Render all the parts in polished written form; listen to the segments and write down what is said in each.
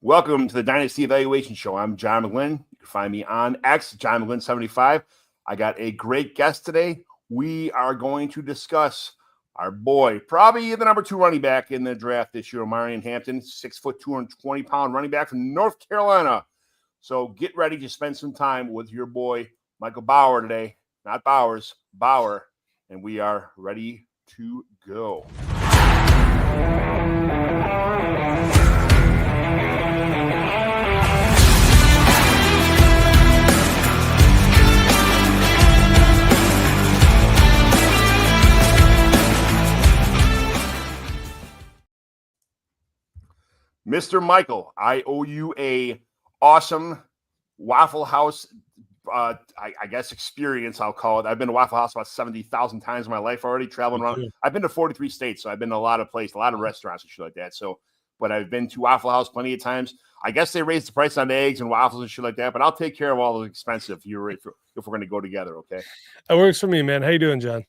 Welcome to the Dynasty Evaluation Show. I'm John McGlynn. You can find me on X, John McGlynn75. I got a great guest today. We are going to discuss our boy, probably the number 2 running back in the draft this year, Omarion Hampton, 6 foot, 220-pound running back from North Carolina. So get ready to spend some time with your boy, Michael Bauer today. Not Bowers, Bauer. And we are ready to go. Mr. Michael, I owe you a awesome Waffle House, I guess, experience, I'll call it. I've been to Waffle House about 70,000 times in my life already, traveling around. I've been to 43 states, so I've been to a lot of places, a lot of restaurants and shit like that. So, but I've been to Waffle House plenty of times. I guess they raised the price on eggs and waffles and shit like that, but I'll take care of all those expensive if we're going to go together, okay? That works for me, man. How you doing, John?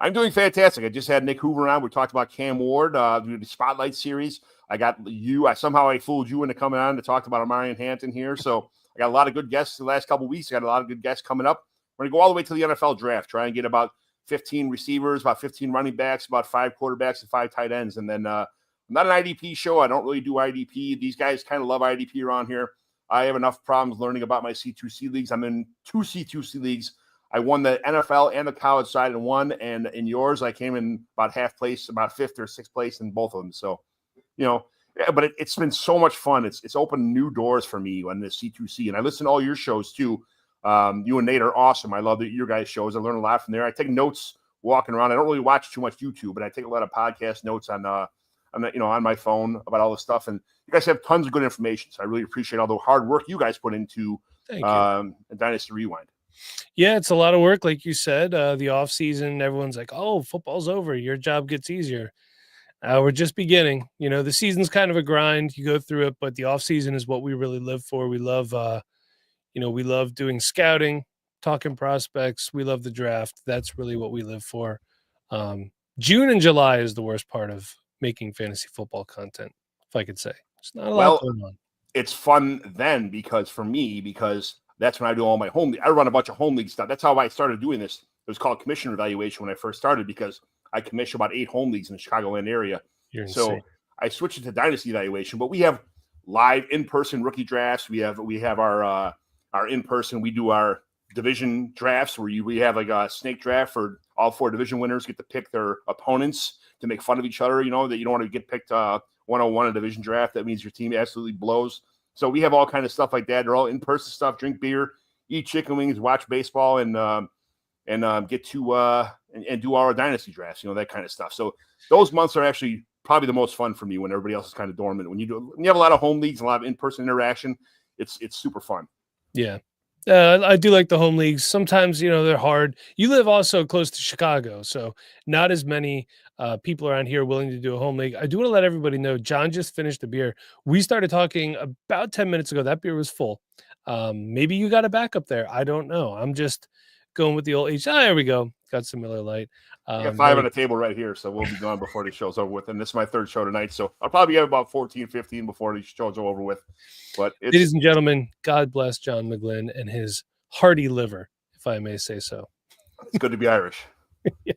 I'm doing fantastic. I just had Nick Hoover on. We talked about Cam Ward, the Spotlight series. I got you. I fooled you into coming on to talk about Omarion Hampton here. So I got a lot of good guests the last couple of weeks. I got a lot of good guests coming up. We're going to go all the way to the NFL draft, try and get about 15 receivers, about 15 running backs, about 5 quarterbacks, and 5 tight ends. And then I'm not an IDP show. I don't really do IDP. These guys kind of love IDP around here. I have enough problems learning about my C2C leagues. I'm in 2 C2C leagues. I won the NFL and the college side in one, and in yours, I came in about half place, about 5th or 6th place in both of them. So, but it's been so much fun. It's opened new doors for me on the C2C, and I listen to all your shows too. You and Nate are awesome. I love your guys' shows. I learn a lot from there. I take notes walking around. I don't really watch too much YouTube, but I take a lot of podcast notes on my phone about all this stuff. And you guys have tons of good information. So I really appreciate all the hard work you guys put into Dynasty Rewind. Yeah, it's a lot of work, like you said. The off season, everyone's like, "Oh, football's over. Your job gets easier." We're just beginning. The season's kind of a grind. You go through it, but the off season is what we really live for. We love, we love doing scouting, talking prospects. We love the draft. That's really what we live for. June and July is the worst part of making fantasy football content, if I could say. It's not a lot going on. It's fun then because that's when I do all my home league. I run a bunch of home league stuff. That's how I started doing this. It was called commission evaluation when I first started because I commission about 8 home leagues in the Chicagoland area. So I switched it to Dynasty Evaluation, but we have live in-person rookie drafts. We have our in-person. We do our division drafts where we have like a snake draft for all 4 division winners get to pick their opponents to make fun of each other. That you don't want to get picked 101 a division draft. That means your team absolutely blows. So we have all kind of stuff like that. They're all in-person stuff. Drink beer, eat chicken wings, watch baseball, and get to and do our dynasty drafts. That kind of stuff. So those months are actually probably the most fun for me when everybody else is kind of dormant. When you have a lot of home leagues, a lot of in-person interaction, it's super fun. Yeah. I do like the home leagues. Sometimes, they're hard. You live also close to Chicago, so not as many people around here willing to do a home league. I do want to let everybody know, John just finished a beer. We started talking about 10 minutes ago. That beer was full. Maybe you got a backup there. I don't know. I'm just going with the old age. There we go. Got some Miller Lite. I got 5 on the table right here, so we'll be gone before the show's over with. And this is my 3rd show tonight, so I'll probably have about 14, 15 before the show's over with. But ladies and gentlemen, God bless John McGlynn and his hearty liver, if I may say so. It's good to be Irish. Yeah.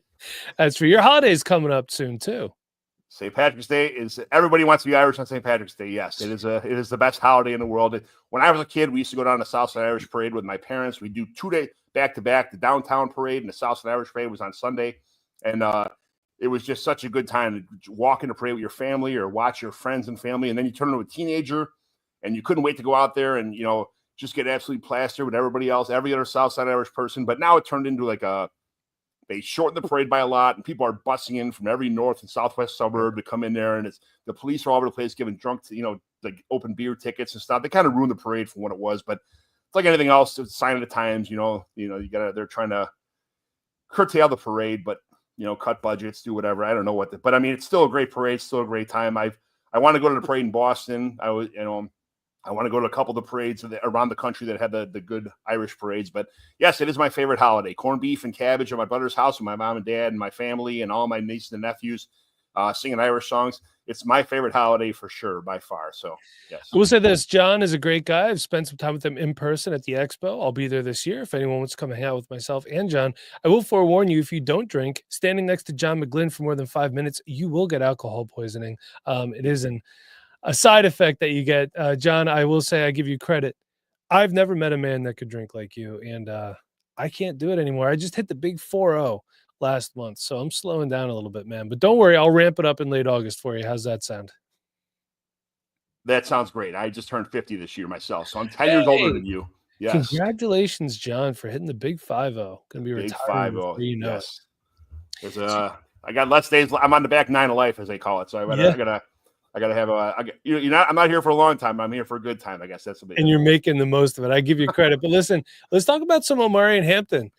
As for your holidays coming up soon too. St. Patrick's Day is everybody wants to be Irish on St. Patrick's Day. Yes, it is the best holiday in the world. When I was a kid, we used to go down to Southside Irish Parade with my parents. We do 2-day back-to-back. The downtown parade and the Southside Irish Parade was on Sunday, and it was just such a good time to walk in the parade with your family or watch your friends and family. And then you turn into a teenager, and you couldn't wait to go out there and just get absolutely plastered with everybody else, every other Southside Irish person. But now it turned into they shortened the parade by a lot, and people are busing in from every north and southwest suburb to come in there. And the police are all over the place giving like open beer tickets and stuff. They kind of ruined the parade from what it was, but it's like anything else. It's a sign of the times. They're trying to curtail the parade, but cut budgets, do whatever. I don't know but I mean, it's still a great parade, still a great time. I want to go to the parade in Boston. I want to go to a couple of the parades around the country that had the good Irish parades. But yes, it is my favorite holiday. Corned beef and cabbage at my brother's house with my mom and dad and my family and all my nieces and nephews. singing Irish songs. It's my favorite holiday for sure, by far. So, yes. I will say this, John is a great guy. I've spent some time with him in person at the expo. I'll be there this year if anyone wants to come hang out with myself and John. I will forewarn you, if you don't drink, standing next to John McGlynn for more than 5 minutes, you will get alcohol poisoning. It is a side effect that you get. John, I will say I give you credit. I've never met a man that could drink like you, and I can't do it anymore. I just hit the big 4-0 last month, so I'm slowing down a little bit, man. But don't worry, I'll ramp it up in late August for you. How's that sound? That sounds great. I just turned 50 this year myself, so I'm 10 years older than you. Yes. Congratulations, John, for hitting the big 5-0. Going to be Big retiring 5-0. you know Yes. There's I got less days. I'm on the back 9 of life, as they call it. So I gotta have I'm not here for a long time. I'm here for a good time. I guess that's the big. And you're making the most of it. I give you credit. But listen, let's talk about some Omarion Hampton.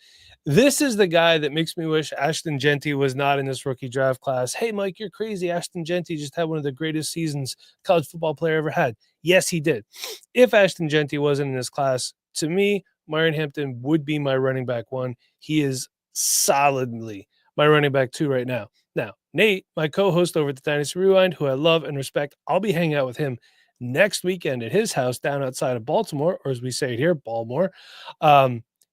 This is the guy that makes me wish Ashton Genty was not in this rookie draft class. Hey, Mike, you're crazy. Ashton Genty just had one of the greatest seasons college football player ever had. Yes, he did. If Ashton Genty wasn't in this class, to me, Omarion Hampton would be my running back 1. He is solidly my running back 2 right now. Now, Nate, my co-host over at the Dynasty Rewind, who I love and respect, I'll be hanging out with him next weekend at his house down outside of Baltimore, or as we say it here, Baltimore.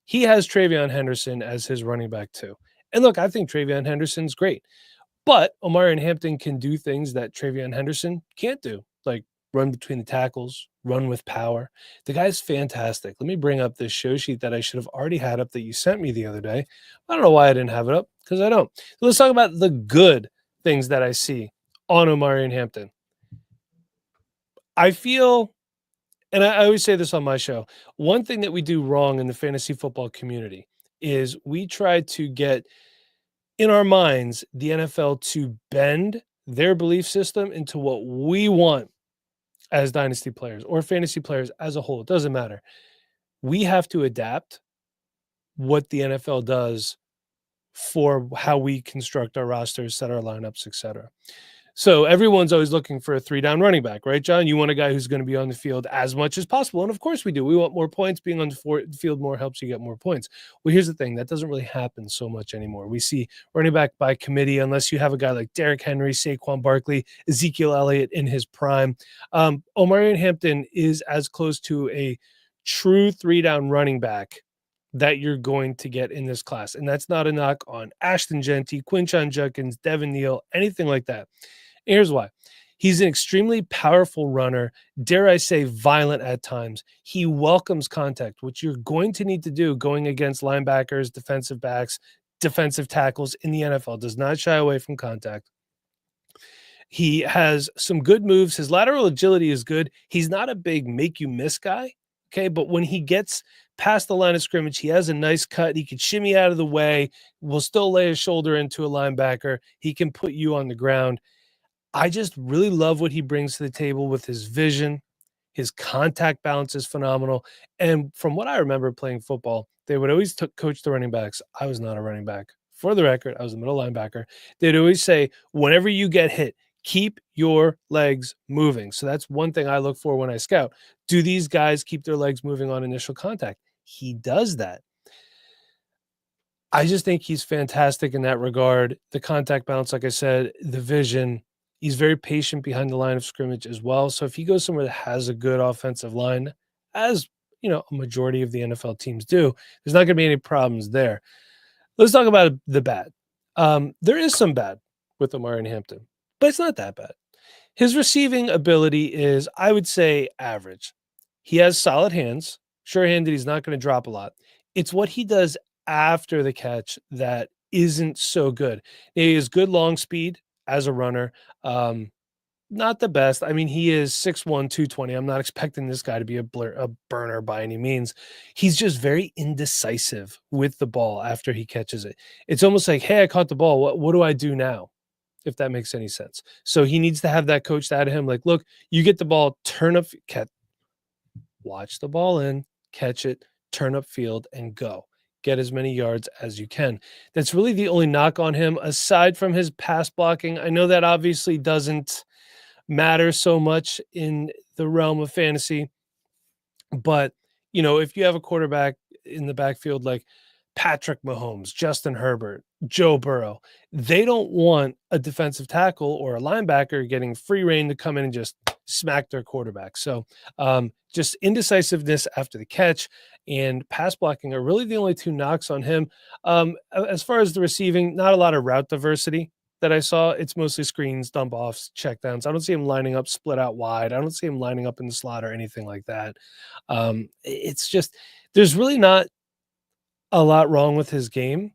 He has Travion Henderson as his running back 2. And look, I think Travion Henderson's great. But Omarion Hampton can do things that Travion Henderson can't do, like run between the tackles, run with power. The guy's fantastic. Let me bring up this show sheet that I should have already had up that you sent me the other day. I don't know why I didn't have it up, because I don't. So let's talk about the good things that I see on Omarion Hampton. I feel, and I always say this on my show, one thing that we do wrong in the fantasy football community is we try to get in our minds the NFL to bend their belief system into what we want as dynasty players or fantasy players as a whole. It doesn't matter. We have to adapt what the NFL does for how we construct our rosters, set our lineups, etc. So everyone's always looking for a 3-down running back, right, John? You want a guy who's going to be on the field as much as possible. And of course we do. We want more points. Being on the field more helps you get more points. Well, here's the thing. That doesn't really happen so much anymore. We see running back by committee, unless you have a guy like Derrick Henry, Saquon Barkley, Ezekiel Elliott in his prime. Omarion Hampton is as close to a true 3-down running back that you're going to get in this class. And that's not a knock on Ashton Genty, Quinshon Judkins, Devin Neal, anything like that. Here's why. He's an extremely powerful runner, dare I say violent at times. He welcomes contact, which you're going to need to do going against linebackers, defensive backs, defensive tackles in the NFL. Does not shy away from contact. He has some good moves. His lateral agility is good. He's not a big make you miss guy. Okay, but when he gets past the line of scrimmage, he has a nice cut. He can shimmy out of the way, will still lay his shoulder into a linebacker. He can put you on the ground. I just really love what he brings to the table with his vision. His contact balance is phenomenal. And from what I remember playing football, they would always coach the running backs. I was not a running back. For the record, I was a middle linebacker. They'd always say, whenever you get hit, keep your legs moving. So that's one thing I look for when I scout. Do these guys keep their legs moving on initial contact? He does that. I just think he's fantastic in that regard. The contact balance, like I said, the vision. He's very patient behind the line of scrimmage as well. So if he goes somewhere that has a good offensive line, as you know, a majority of the NFL teams do, there's not going to be any problems there. Let's talk about the bad. There is some bad with Omarion Hampton, but it's not that bad. His receiving ability is, I would say, average. He has solid hands, sure-handed. He's not going to drop a lot. It's what he does after the catch that isn't so good. He has good long speed as a runner. Not the best. I mean, he is 6'1", 220. I'm not expecting this guy to be a burner by any means. He's just very indecisive with the ball after he catches it. It's almost like, hey, I caught the ball. What do I do now? If that makes any sense. So he needs to have that coached out of him. Like, look, you get the ball, turn up, watch the ball in, catch it, turn up field, and go. Get as many yards as you can. That's really the only knock on him, aside from his pass blocking. I know that obviously doesn't matter so much in the realm of fantasy, but, you know, if you have a quarterback in the backfield like Patrick Mahomes, Justin Herbert, Joe Burrow. They don't want a defensive tackle or a linebacker getting free reign to come in and just smack their quarterback. So just indecisiveness after the catch and pass blocking are really the only two knocks on him. As far as the receiving, not a lot of route diversity that I saw. It's mostly screens, dump offs, checkdowns. I don't see him lining up split out wide. I don't see him lining up in the slot or anything like that. It's just, there's really not a lot wrong with his game.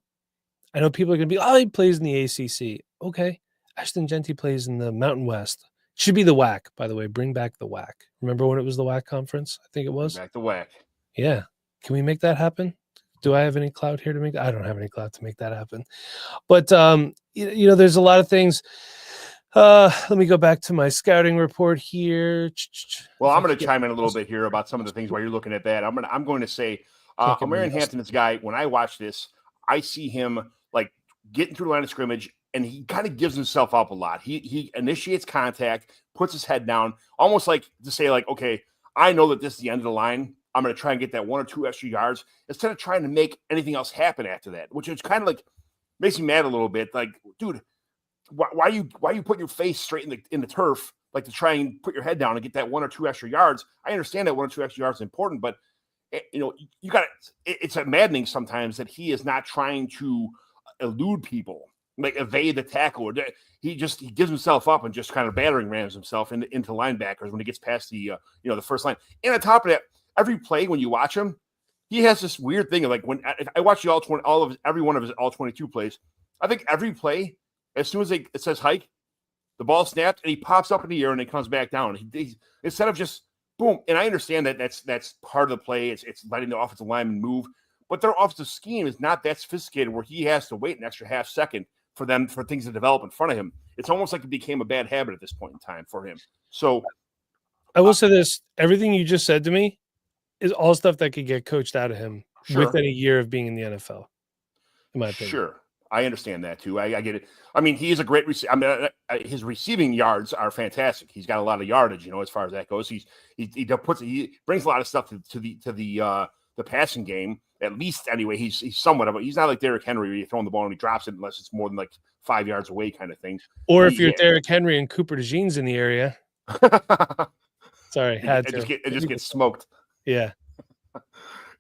I know people are going to be, oh, he plays in the ACC. Okay. Ashton Genty plays in the Mountain West. Should be the WAC, by the way. Bring back the WAC. Remember when it was the WAC conference? I think it was. Bring back the WAC. Yeah. Can we make that happen? Do I have any clout here to make that? I don't have any clout to make that happen. But, there's a lot of things. Let me go back to my scouting report here. Well, I'm going to chime in a little bit here about some of the things while you're looking at that. I'm going to say Omarion Hampton is a guy, when I watch this, I see him like getting through the line of scrimmage, and he kind of gives himself up a lot. He initiates contact, puts his head down, almost like to say, like, okay, I know that this is the end of the line. I'm going to try and get that 1 or 2 extra yards instead of trying to make anything else happen after that, which is kind of like makes me mad a little bit. Like, dude, why you put your face straight in the turf, like to try and put your head down and get that 1 or 2 extra yards? I understand that 1 or 2 extra yards is important, but you got it's maddening sometimes that he is not trying to elude people, like evade the tackle. He gives himself up and just kind of battering rams himself into linebackers when he gets past the the first line. And on top of that, every play when you watch him, he has this weird thing of like when I watch every one of his all 22 plays. I think every play, as soon as it says hike, the ball snapped and he pops up in the air and it comes back down. He instead of just boom. And I understand that that's part of the play. It's letting the offensive lineman move, but their offensive scheme is not that sophisticated where he has to wait an extra half second for things to develop in front of him. It's almost like it became a bad habit at this point in time for him. So I will say this: everything you just said to me is all stuff that could get coached out of him within a year of being in the NFL. In my opinion, sure. I understand that too. I get it. I mean, he is a great receiver. I mean, his receiving yards are fantastic. He's got a lot of yardage, as far as that goes. He brings a lot of stuff to the passing game. At least anyway, he's somewhat of a. He's not like Derrick Henry where you're throwing the ball and he drops it unless it's more than like 5 yards away, kind of thing. Or if you're Derrick Henry and Cooper DeJean's in the area. Sorry, it just gets smoked. Yeah.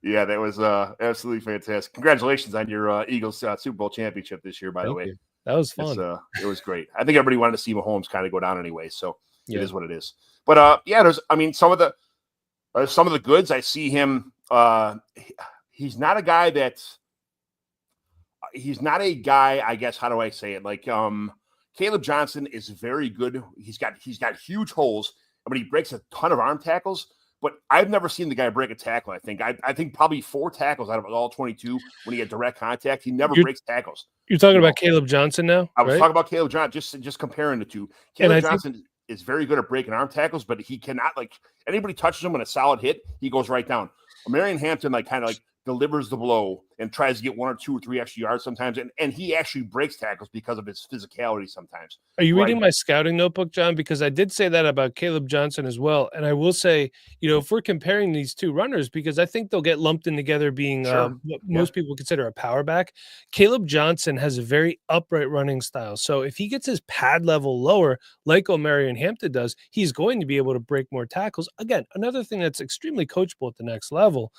Yeah, that was absolutely fantastic. Congratulations on your Eagles Super Bowl championship this year, by the way. That was fun. It was great. I think everybody wanted to see Mahomes kind of go down anyway, so It is what it is. But there's some of the goods I see him. He's not a guy I guess, how do I say it? Like Caleb Johnson is very good. He's got huge holes. I mean, he breaks a ton of arm tackles. But I've never seen the guy break a tackle. I think probably 4 tackles out of all 22 when he had direct contact. He never breaks tackles. You're talking about Caleb Johnson now? I was talking about Caleb Johnson, just comparing the two. Caleb Johnson is very good at breaking arm tackles, but he cannot, like, anybody touches him on a solid hit, he goes right down. Omarion Hampton, like, kind of like delivers the blow and tries to get 1 or 2 or 3 extra yards sometimes. And he actually breaks tackles because of his physicality sometimes. Are you reading my scouting notebook, John? Because I did say that about Caleb Johnson as well. And I will say, if we're comparing these two runners, because I think they'll get lumped in together being what most people consider a power back. Caleb Johnson has a very upright running style. So if he gets his pad level lower, like Omarion Hampton does, he's going to be able to break more tackles. Again, another thing that's extremely coachable at the next level.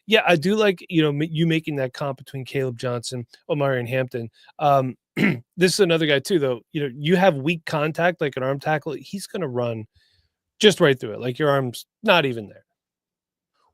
Yeah, I do like, you making that comp between Caleb Johnson, Omarion Hampton. This is another guy too, though. You have weak contact, like an arm tackle. He's going to run just right through it. Like your arm's not even there.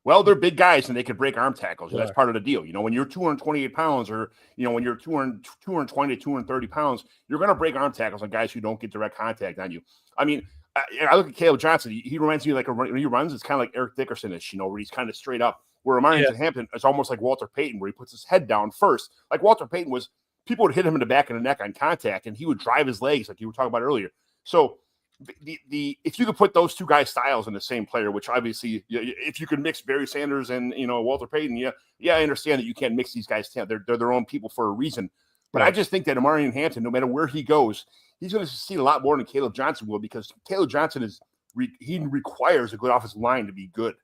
Well, they're big guys and they can break arm tackles. That's part of the deal. When you're 228 pounds or, when you're 220 to 230 pounds, you're going to break arm tackles on guys who don't get direct contact on you. I mean, I look at Caleb Johnson. He reminds me when he runs, it's kind of like Eric Dickerson-ish, where he's kind of straight up. Where Omarion Hampton is almost like Walter Payton, where he puts his head down first. Like Walter Payton people would hit him in the back of the neck on contact, and he would drive his legs, like you were talking about earlier. So, if you could put those two guys' styles in the same player, which obviously, if you could mix Barry Sanders and Walter Payton, I understand that you can't mix these guys. They're their own people for a reason. But I just think that Omarion Hampton, no matter where he goes, he's going to succeed a lot more than Caleb Johnson will, because Caleb Johnson he requires a good offensive line to be good.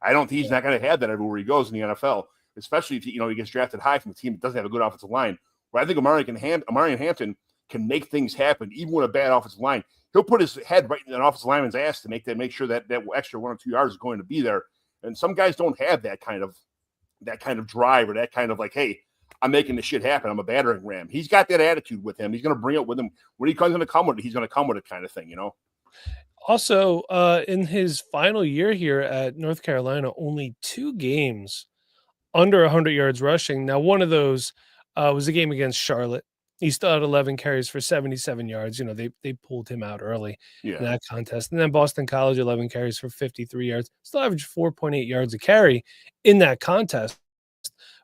I don't think he's not going to have that everywhere he goes in the NFL. especially if he gets drafted high from a team that doesn't have a good offensive line. Where I think Omarion Hampton can make things happen even with a bad offensive line. He'll put his head right in an offensive lineman's ass to make sure that extra 1 or 2 yards is going to be there. And some guys don't have that kind of drive or that kind of like, hey, I'm making this shit happen. I'm a battering ram. He's got that attitude with him. He's going to bring it with him. When he's going to come with it, he's going to come with it kind of thing, Also, in his final year here at North Carolina, only 2 games under 100 yards rushing. Now, one of those was a game against Charlotte. He still had 11 carries for 77 yards. They pulled him out early in that contest. And then Boston College, 11 carries for 53 yards. Still averaged 4.8 yards a carry in that contest.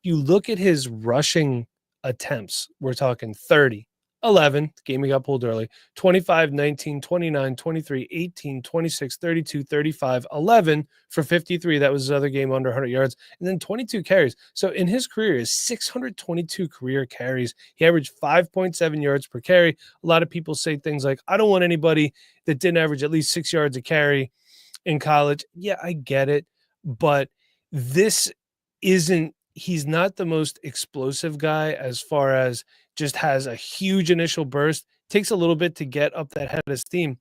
You look at his rushing attempts, we're talking 30, 11, game he got pulled early, 25, 19, 29, 23, 18, 26, 32, 35, 11 for 53. That was his other game under 100 yards, and then 22 carries. So in his career, his 622 career carries, he averaged 5.7 yards per carry. A lot of people say things like, I don't want anybody that didn't average at least 6 yards a carry in college. Yeah, I get it, but this isn't, he's not the most explosive guy as far as just has a huge initial burst, takes a little bit to get up that head of steam.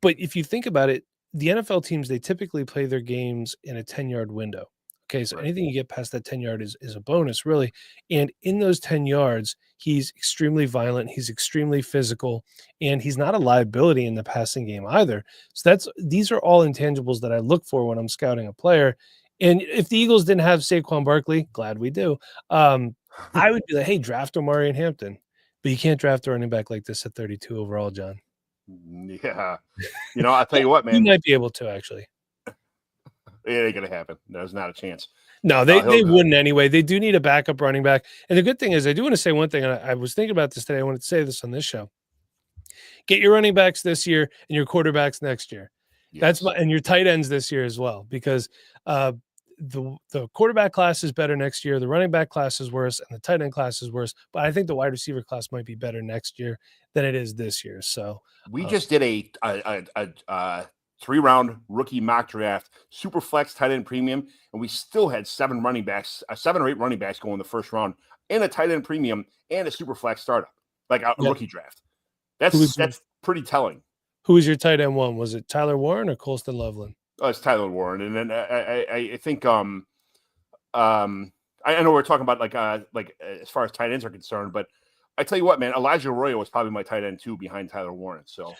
But if you think about it, the NFL teams, they typically play their games in a 10-yard window. Okay, so anything you get past that 10-yard is a bonus, really. And in those 10 yards, he's extremely violent, he's extremely physical, and he's not a liability in the passing game either. So these are all intangibles that I look for when I'm scouting a player. And if the Eagles didn't have Saquon Barkley, glad we do, I would be like, hey, draft Omarion Hampton. But you can't draft a running back like this at 32 overall, John. Yeah. I'll tell you what, man. You might be able to, actually. It ain't going to happen. There's not a chance. No, they wouldn't anyway. They do need a backup running back. And the good thing is, I do want to say one thing, and I was thinking about this today. I wanted to say this on this show. Get your running backs this year and your quarterbacks next year. Yes. And your tight ends this year as well, because the quarterback class is better next year. The running back class is worse, and the tight end class is worse. But I think the wide receiver class might be better next year than it is this year. So we just did a 3-round rookie mock draft, super flex tight end premium, and we still had 7 or 8 running backs go in the first round, and a tight end premium and a super flex startup, like a rookie draft. That's pretty telling. Who was your tight end one? Was it Tyler Warren or Colston Loveland? Oh, it's Tyler Warren, and then I think I know we're talking about like as far as tight ends are concerned, but I tell you what, man, Elijah Arroyo was probably my tight end too behind Tyler Warren. So,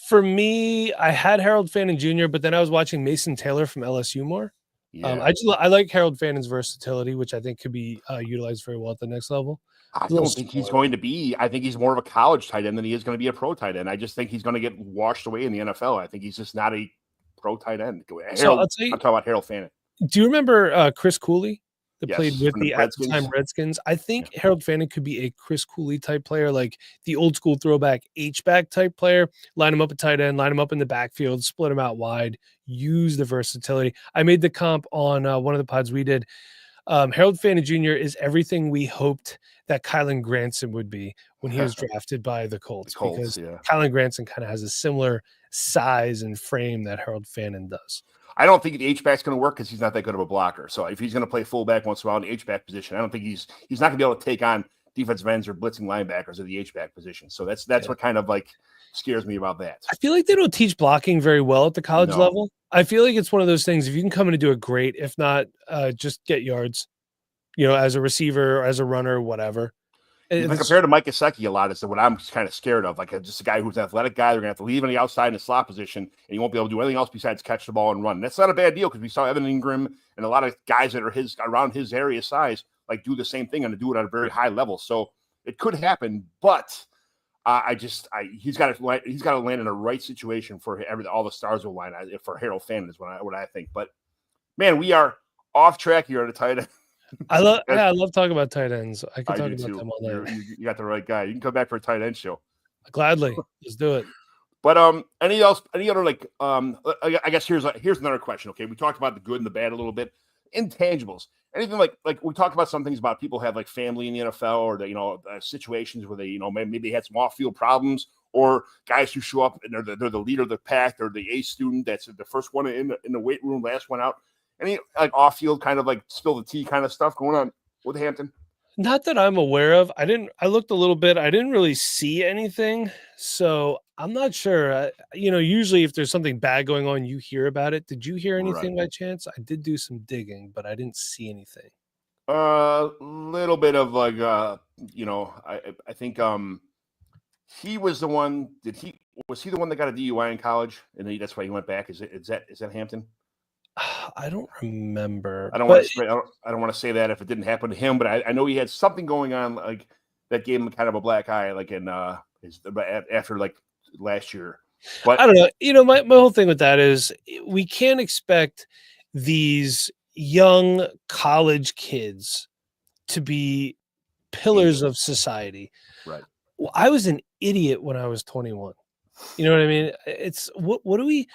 for me, I had Harold Fannin Jr., but then I was watching Mason Taylor from LSU more. Yeah. I like Harold Fannon's versatility, which I think could be utilized very well at the next level. I don't think he's going to be. I think he's more of a college tight end than he is going to be a pro tight end. I just think he's going to get washed away in the NFL. I think he's just not a pro tight end. I'm talking about Harold Fannin. Do you remember Chris Cooley that played with the at-the-time Redskins? I think Harold Fannin could be a Chris Cooley type player, like the old school throwback H-back type player. Line him up at tight end, line him up in the backfield, split him out wide, use the versatility. I made the comp on one of the pods we did. Harold Fannin Jr. is everything we hoped that Kylan Granson would be when he was drafted by the Colts. Because Kylan Granson kind of has a similar size and frame that Harold Fannin does. I don't think the H-back's going to work because he's not that good of a blocker. So if he's going to play fullback once in a while in the H-back position, I don't think he's not going to be able to take on defensive ends or blitzing linebackers at the H-back position. So that's what kind of like scares me about that. I feel like they don't teach blocking very well at the college level. I feel like it's one of those things, if you can come in and do it, great. If not, just get yards, as a receiver, or as a runner, whatever. Compared to Mike Gesicki a lot is what I'm kind of scared of. Like just a guy who's an athletic guy, they're going to have to leave on the outside in the slot position, and he won't be able to do anything else besides catch the ball and run. That's not a bad deal because we saw Evan Ingram and a lot of guys that are around his area size like do the same thing and to do it at a very high level. So it could happen, but he's got to land in the right situation for all the stars will line for Harold Fannin is what I think. But man, we are off track here at a tight end. I love talking about tight ends. I can talk about them all night. You got the right guy. You can come back for a tight end show. Gladly. Let's do it. But any other like I guess here's another question. Okay, we talked about the good and the bad a little bit. Intangibles. Anything like we talked about some things about people have like family in the NFL or situations where they maybe they had some off-field problems, or guys who show up and they're the leader of the pack or the A student that's the first one in the weight room, last one out. Any like off-field kind of like spill the tea kind of stuff going on with Hampton? Not that I'm aware of. I looked a little bit. I didn't really see anything. So I'm not sure. Usually if there's something bad going on, you hear about it. Did you hear Right. anything by chance? I did do some digging, but I didn't see anything. Little bit of like I think he was the one. Was he the one that got a DUI in college, and that's why he went back? Is that Hampton? I don't remember. I don't want to. I don't want to say that if it didn't happen to him, but I know he had something going on like that gave him kind of a black eye, like in after like last year. But I don't know. My whole thing with that is we can't expect these young college kids to be pillars of society. Right. Well, I was an idiot when I was 21. You know what I mean? It's what do we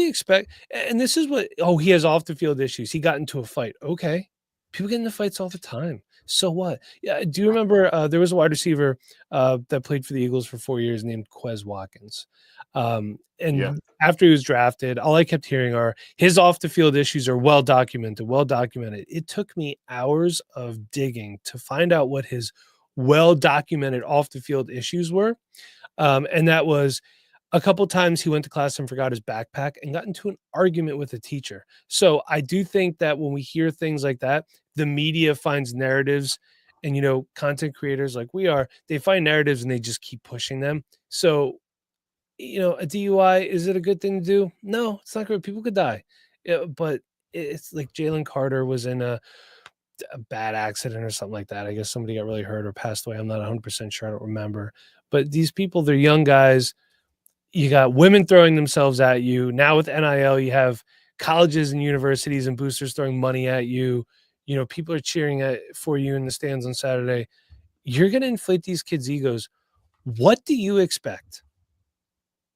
expect? And this is what he has off the field issues. He got into a fight. Okay. People get into fights all the time. So what? Yeah. Do you remember there was a wide receiver that played for the Eagles for 4 years named Quez Watkins? And after he was drafted, all I kept hearing are his off the field issues are well documented. It took me hours of digging to find out what his well documented off the field issues were. And that was a couple times he went to class and forgot his backpack and got into an argument with a teacher. So I do think that when we hear things like that, the media finds narratives, and content creators like we are, they find narratives and they just keep pushing them. So, a DUI, is it a good thing to do? No, it's not good. People could die. But it's like Jalen Carter was in a bad accident or something like that. I guess somebody got really hurt or passed away. I'm not 100% sure. I don't remember. But these people, they're young guys. You got women throwing themselves at you. Now with NIL, you have colleges and universities and boosters throwing money at you. People are cheering for you in the stands on Saturday. You're going to inflate these kids' egos. What do you expect?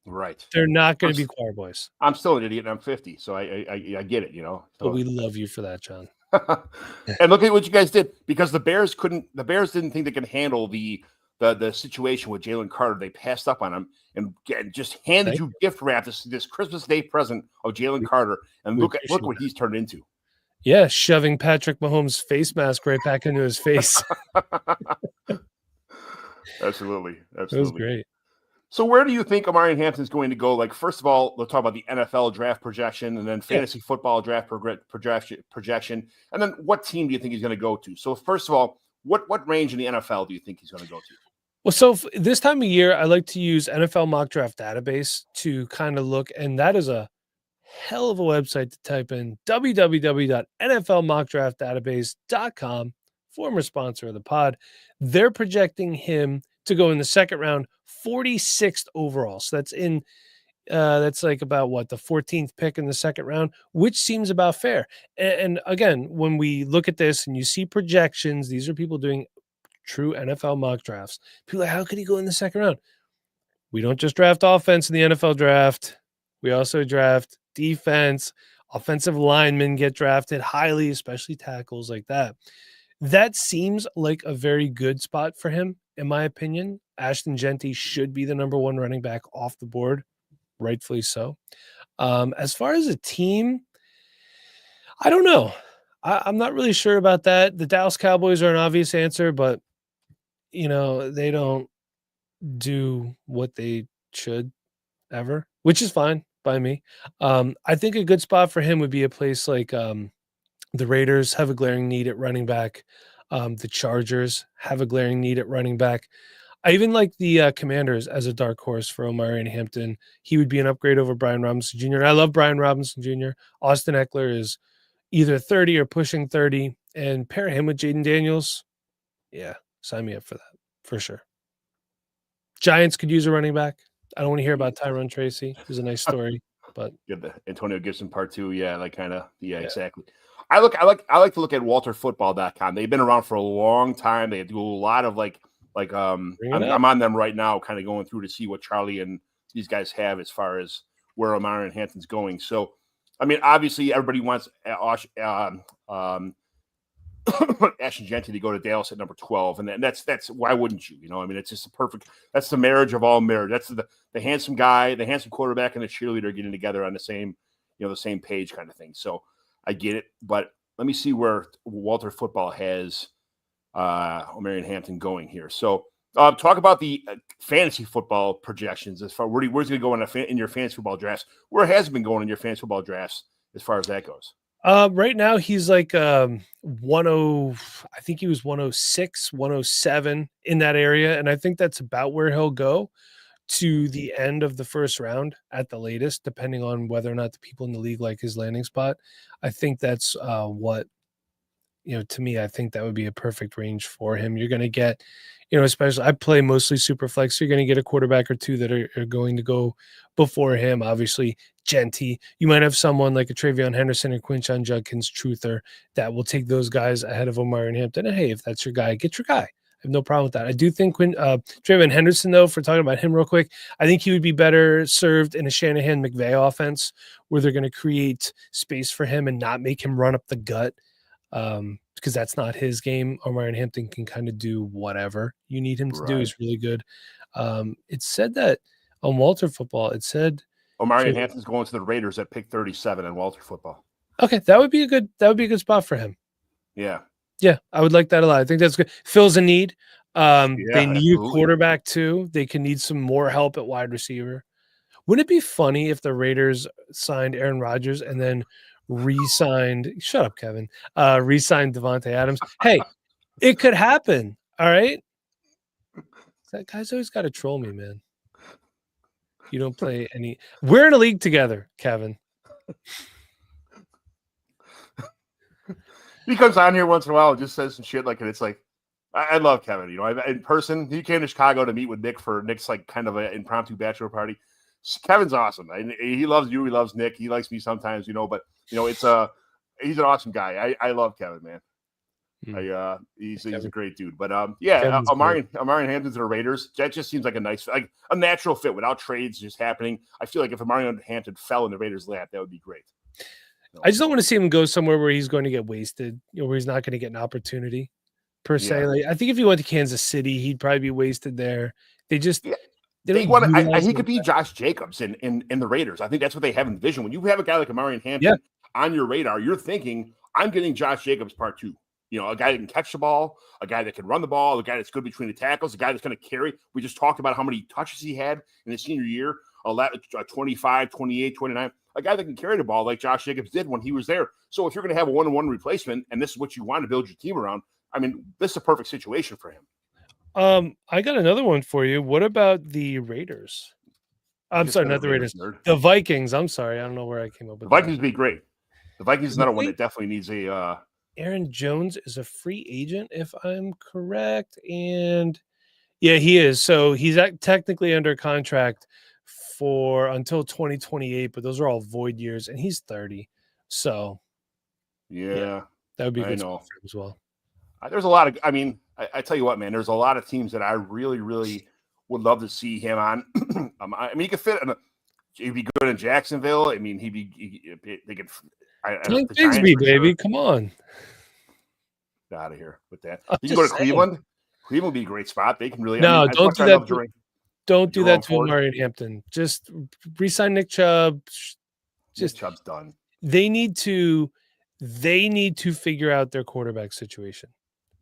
Right. They're not going to be choir boys. I'm still an idiot and I'm 50, so I get it, So. But we love you for that, John. And look at what you guys did, because the Bears didn't think they could handle the situation with Jalen Carter. They passed up on him and just handed you gift wrap this Christmas Day present of Jalen Carter, and look what he's turned into. Yeah, shoving Patrick Mahomes' face mask right back into his face. Absolutely. That was great. So where do you think Omarion Hampton is going to go? Like, first of all, we'll talk about the NFL draft projection, and then fantasy football draft projection, and then what team do you think he's going to go to? So first of all, what range in the NFL do you think he's going to go to? Well, so this time of year, I like to use NFL Mock Draft Database to kind of look, and that is a hell of a website to type in: www.nflmockdraftdatabase.com, former sponsor of the pod. They're projecting him to go in the second round, 46th overall. So that's like about the 14th pick in the second round, which seems about fair. And again, when we look at this and you see projections, these are people doing true NFL mock drafts. People are like, how could he go in the second round? We don't just draft offense in the NFL draft. We also draft defense. Offensive linemen get drafted highly, especially tackles like that. That seems like a very good spot for him, in my opinion. Ashton Genty should be the number one running back off the board, rightfully so. As far as a team, I don't know. I'm not really sure about that. The Dallas Cowboys are an obvious answer, but they don't do what they should ever, which is fine by me. I think a good spot for him would be a place like the Raiders have a glaring need at running back. The Chargers have a glaring need at running back. I even like the Commanders as a dark horse for Omarion Hampton. He would be an upgrade over Brian Robinson Jr. And I love Brian Robinson Jr. Austin Eckler is either 30 or pushing 30, and pair him with Jaden Daniels. Yeah, sign me up for that, for sure. Giants could use a running back. I don't want to hear about Tyrone Tracy. It was a nice story, but get the Antonio Gibson part 2. Yeah, like kind of. Yeah, exactly. I like to look at WalterFootball.com. They've been around for a long time. They do a lot of I'm on them right now, kind of going through to see what Charlie and these guys have as far as where Omarion Hampton's going. So, I mean, obviously everybody wants Ashton Genty to go to Dallas at number 12, and that's why wouldn't you? I mean, it's just that's the marriage of all marriage. That's the handsome guy, the handsome quarterback, and the cheerleader getting together on the same page kind of thing. So I get it, but let me see where Walter Football has Omarion Hampton going here. So talk about the fantasy football projections as far where's he going to go in your fantasy football drafts. Where has he been going in your fantasy football drafts as far as that goes? Right now he's like 10, I think he was 106, 107 in that area. And I think that's about where he'll go to the end of the first round at the latest, depending on whether or not the people in the league like his landing spot. I think that's what, to me, I think that would be a perfect range for him. You're going to get, especially I play mostly super flex. So you're going to get a quarterback or two that are going to go before him. Obviously, Genty. You might have someone like a Travion Henderson or Quinshon Judkins Truther that will take those guys ahead of Omarion Hampton. And hey, if that's your guy, get your guy. I have no problem with that. I do think Travion Henderson, though, for talking about him real quick, I think he would be better served in a Shanahan McVay offense where they're going to create space for him and not make him run up the gut. Because that's not his game. Omarion Hampton can kind of do whatever you need him to do. He's really good. It said that on Walter Football, it said Omarion Hampton's going to the Raiders at pick 37 on Walter Football. Okay, that would be a good spot for him. Yeah. Yeah, I would like that a lot. I think that's good. Fills a need. They need absolutely. a quarterback too. They can need some more help at wide receiver. Wouldn't it be funny if the Raiders signed Aaron Rodgers and then re-signed? Shut up, Kevin. Re-signed Devontae Adams. Hey, it could happen. All right. That guy's always got to troll me, man. You don't play any. We're in a league together, Kevin. He comes on here once in a while and just says some shit like, and it's like, I love Kevin. In person, he came to Chicago to meet with Nick for Nick's like kind of an impromptu bachelor party. Kevin's awesome. He loves you. He loves Nick. He likes me sometimes, but he's an awesome guy. I love Kevin, man. He's a great dude. But Omarion Hampton to the Raiders. That just seems like a natural fit without trades just happening. I feel like if Omarion Hampton fell in the Raiders' lap, that would be great. I just don't want to see him go somewhere where he's going to get wasted, where he's not going to get an opportunity per se. Like, I think if he went to Kansas City, he'd probably be wasted there. He could be Josh Jacobs in the Raiders. I think that's what they have envisioned. When you have a guy like Omarion Hampton on your radar, you're thinking, I'm getting Josh Jacobs part 2. A guy that can catch the ball, a guy that can run the ball, a guy that's good between the tackles, a guy that's going to carry. We just talked about how many touches he had in his senior year, 25, 28, 29. A guy that can carry the ball like Josh Jacobs did when he was there. So if you're going to have a one-on-one replacement and this is what you want to build your team around, I mean, this is a perfect situation for him. I got another one for you. What about the Raiders? I'm sorry, not the Raiders. The Vikings. I'm sorry. I don't know where I came up with the Vikings would be great. The Vikings is another one that definitely needs a Aaron Jones is a free agent, if I'm correct. And yeah, he is. So he's technically under contract for until 2028, but those are all void years, and he's 30. So yeah that would be good for him as well. There's a lot of, I tell you what, man, there's a lot of teams that I really, really would love to see him on. He could fit he'd be good in Jacksonville. They could. Bigsby, baby, come on. Get out of here with that. You can go to Cleveland. Cleveland would be a great spot. They can really. No, don't do that. Don't do that to Omarion Hampton. Just re-sign Nick Chubb. Nick Chubb's done. They need to figure out their quarterback situation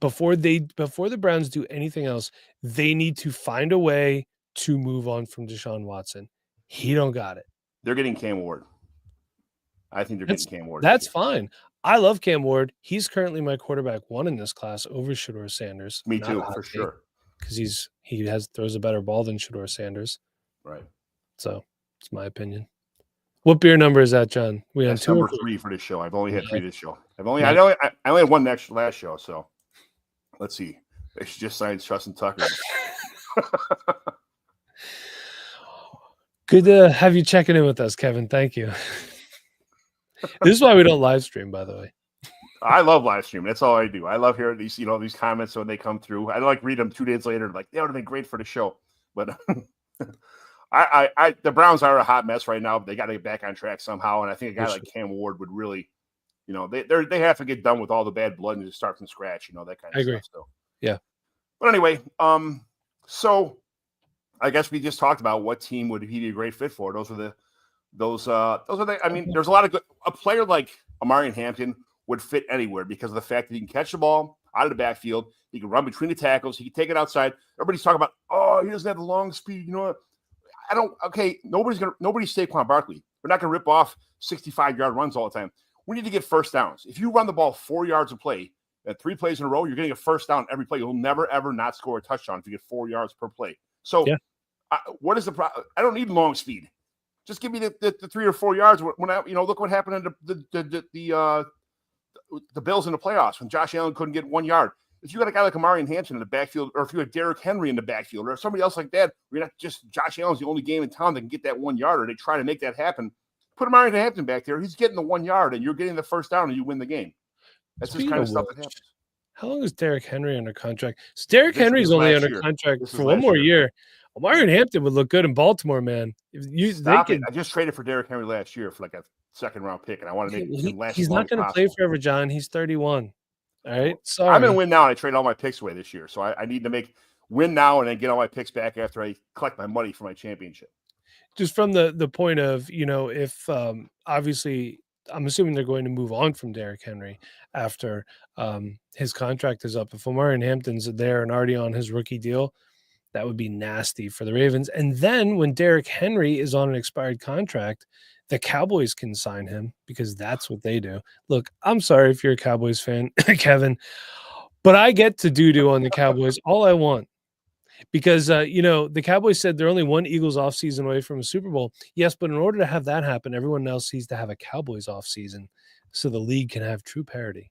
before the Browns do anything else. They need to find a way to move on from Deshaun Watson. He don't got it. They're getting Cam Ward. I think they're getting Cam Ward. That's fine. I love Cam Ward. He's currently my quarterback 1 in this class over Shedeur Sanders. Me too, for sure. Because he throws a better ball than Shedeur Sanders. Right. So it's my opinion. What beer number is that, John? That's number 3 for this show. I've only had 3 this show. I only had 1 last show. So let's see. They should just sign Justin Tucker. Good to have you checking in with us, Kevin. Thank you. This is why we don't live stream, by the way. I love live streaming. That's all I do. I love hearing these, these comments when they come through. I like read them 2 days later. Like, that would have been great for the show. But the Browns are a hot mess right now. But they got to get back on track somehow. And I think a guy like Cam Ward would really, they have to get done with all the bad blood and just start from scratch. That kind of stuff. So yeah. But anyway, so I guess we just talked about what team would he be a great fit for. Those are those are the. I mean, there's a lot of good. A player like Omarion Hampton would fit anywhere because of the fact that he can catch the ball out of the backfield. He can run between the tackles. He can take it outside. Everybody's talking about, oh, he doesn't have the long speed. You know what? Nobody's Saquon Barkley. We're not gonna rip off 65-yard runs all the time. We need to get first downs. If you run the ball 4 yards a play, at 3 plays in a row, you're getting a first down every play. You'll never ever not score a touchdown if you get 4 yards per play. So, what is the problem? I don't need long speed. Just give me the 3 or 4 yards. When look what happened in the Bills in the playoffs when Josh Allen couldn't get 1 yard. If you got a guy like Omarion Hampton in the backfield, or if you had Derrick Henry in the backfield, or somebody else like that, you're not just Josh Allen's the only game in town that can get that 1 yard, or they try to make that happen. Put Omarion Hampton back there. He's getting the 1 yard, and you're getting the first down, and you win the game. That's just kind of stuff that happens. How long is Derrick Henry under contract? So Derrick Henry's only under contract for one more year. Omarion Hampton would look good in Baltimore, man. I just traded for Derrick Henry last year for like a second-round pick, and I want to make him last. He's not going to play forever, John. He's 31. All right, sorry. I'm going to win now, and I trade all my picks away this year. So I need to win now and then get all my picks back after I collect my money for my championship. Just from the point of, if obviously I'm assuming they're going to move on from Derrick Henry after his contract is up. If Omarion Hampton's there and already on his rookie deal, that would be nasty for the Ravens. And then when Derrick Henry is on an expired contract, the Cowboys can sign him because that's what they do. Look, I'm sorry if you're a Cowboys fan, Kevin, but I get to do on the Cowboys all I want. Because, the Cowboys said they're only one Eagles offseason away from a Super Bowl. Yes, but in order to have that happen, everyone else needs to have a Cowboys offseason so the league can have true parity.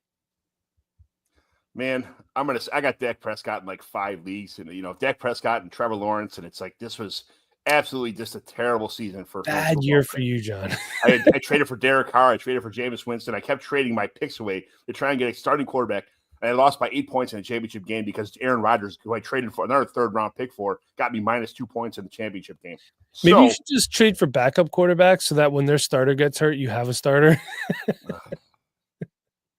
Man, I got Dak Prescott in like 5 leagues, and Dak Prescott and Trevor Lawrence, and it's like this was absolutely just a terrible season for bad year for you, John. I traded for Derek Carr, I traded for Jameis Winston. I kept trading my picks away to try and get a starting quarterback. And I lost by 8 points in the championship game because Aaron Rodgers, who I traded for another third-round pick for, got me minus 2 points in the championship game. Maybe you should just trade for backup quarterbacks so that when their starter gets hurt, you have a starter.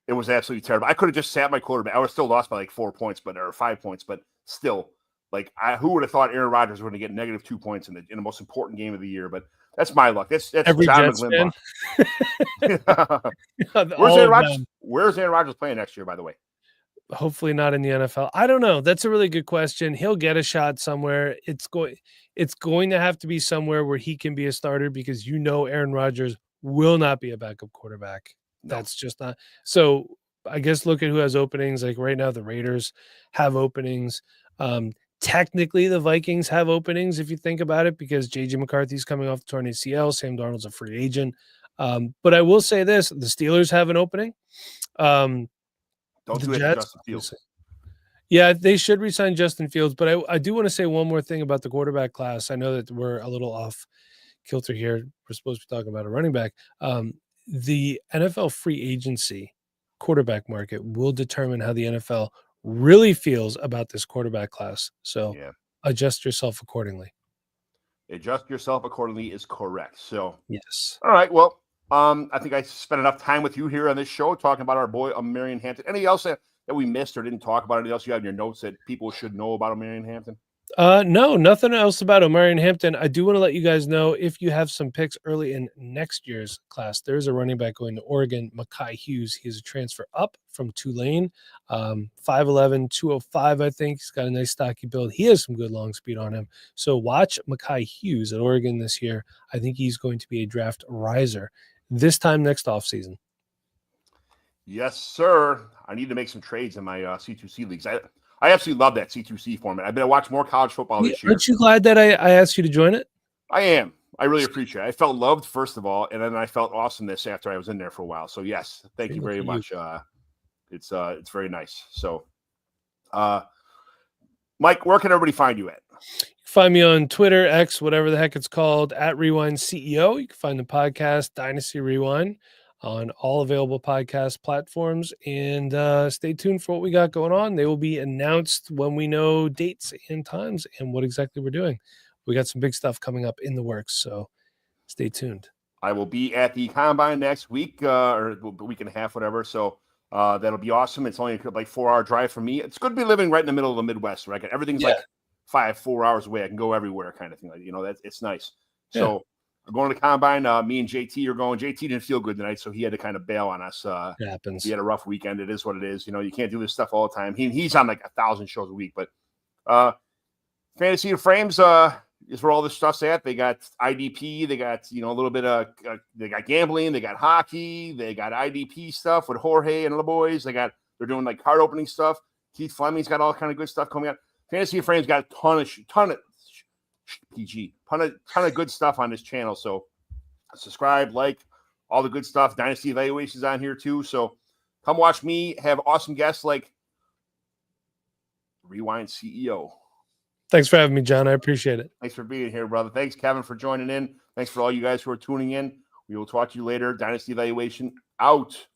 It was absolutely terrible. I could have just sat my quarterback. I would have still lost by like 4 points, or 5 points, but still, who would have thought Aaron Rodgers would get negative 2 points in the most important game of the year? But that's my luck. That's every John Jets fan. Where's Aaron Rodgers playing next year, by the way? Hopefully not in the NFL. I don't know. That's a really good question. He'll get a shot somewhere. It's going to have to be somewhere where he can be a starter because Aaron Rodgers will not be a backup quarterback. No. That's just not. So I guess look at who has openings. Like right now, the Raiders have openings. Technically, the Vikings have openings if you think about it because J.J. McCarthy's coming off the torn ACL. Sam Darnold's a free agent. But I will say this: the Steelers have an opening. Don't do it, Justin Fields. Yeah, they should re-sign Justin Fields, but I do want to say one more thing about the quarterback class. I know that we're a little off kilter here. We're supposed to be talking about a running back. The NFL free agency quarterback market will determine how the NFL really feels about this quarterback class. So adjust yourself accordingly. Adjust yourself accordingly is correct. So yes. All right. Well, I think I spent enough time with you here on this show talking about our boy Omarion Hampton. Anything else that we missed or didn't talk about? Anything else you have in your notes that people should know about Omarion Hampton? No, nothing else about Omarion Hampton. I do want to let you guys know if you have some picks early in next year's class, there's a running back going to Oregon, Mekhi Hughes. He is a transfer up from Tulane, 5'11", 205, I think. He's got a nice stocky build. He has some good long speed on him. So watch Mekhi Hughes at Oregon this year. I think he's going to be a draft riser this time next offseason. Yes, sir. I need to make some trades in my C2C leagues. I absolutely love that C2C format. I've been watching more college football this year. Aren't you glad that I asked you to join it? I am. I really appreciate it. I felt loved, first of all, and then I felt awesomeness after I was in there for a while. So, yes, thank you very much. It's very nice. So, Mike, where can everybody find you at? You can find me on Twitter, X, whatever the heck it's called, at Rewind CEO. You can find the podcast, Dynasty Rewind, on all available podcast platforms. And stay tuned for what we got going on. They will be announced when we know dates and times and what exactly we're doing. We got some big stuff coming up in the works, so stay tuned. I will be at the Combine next week or a week and a half, whatever. So that'll be awesome. It's only like 4-hour drive for me. It's good to be living right in the middle of the Midwest, right? Everything's like 4 hours away. I can go everywhere kind of thing. It's nice. Yeah. So are going to the combine. Me and JT are going. JT didn't feel good tonight, so he had to kind of bail on us. It happens. He had a rough weekend. It is what it is. You know, you can't do this stuff all the time. He's on like 1,000 shows a week, but Fantasy and Frames is where all this stuff's at. They got IDP. They got, you know, a little bit of they got gambling. They got hockey. They got IDP stuff with Jorge and the boys. They're doing like card opening stuff. Keith Fleming's got all kind of good stuff coming out. Fantasy and Frames got a ton of good stuff on this channel. So subscribe, like, all the good stuff. Dynasty Evaluation's on here too. So come watch me have awesome guests like Rewind CEO. Thanks for having me, John. I appreciate it. Thanks for being here, brother. Thanks, Kevin, for joining in. Thanks for all you guys who are tuning in. We will talk to you later. Dynasty Evaluation out.